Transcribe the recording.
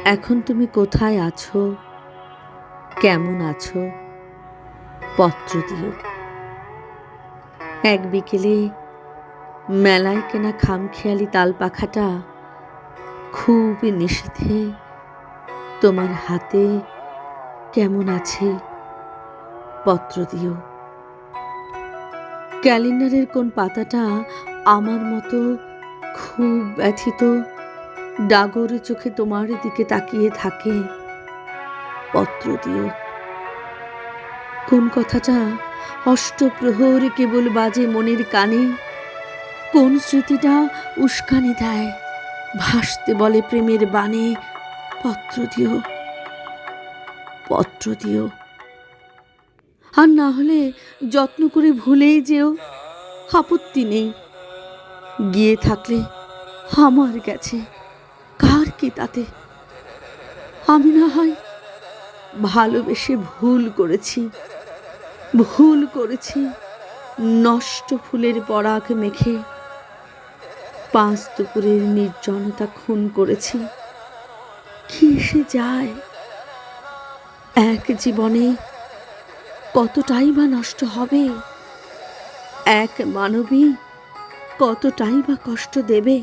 এখন তুমি কোথায় আছো, কেমন আছো? পত্র দিও। এক বিকেলে মেলায় কেনা খামখেয়ালি তালপাখাটা খুব নিষেধে তোমার হাতে কেমন আছে? পত্র দিও। ক্যালেন্ডারের কোন পাতাটা আমার মতো খুব ব্যথিত ডাগর চোখে তোমার দিকে তাকিয়ে থাকে? পত্র দিও। কোন কথাটা অষ্টপ্রহর কেবল বাজে মনের কানে? কোন স্মৃতিটা উস্কানি দেয়, ভাসতে বলে প্রেমের বাণে? পত্র দিও, পত্র দিও। আর না হলে যত্ন করে ভুলেই যেও, আপত্তি নেই। গিয়ে থাকলে আমার গেছে, কার কি তাতে? আমি না হয় ভালোবেসে ভুল করেছি, ভুল করেছি। নষ্ট ফুলের পরাগ মেখে 5 দুপুরের নির্জনতা খুন করেছি। কি এসে যায়? এক জীবনে কতটাই বা নষ্ট হবে, এক মানবী কতটাই বা কষ্ট দেবে।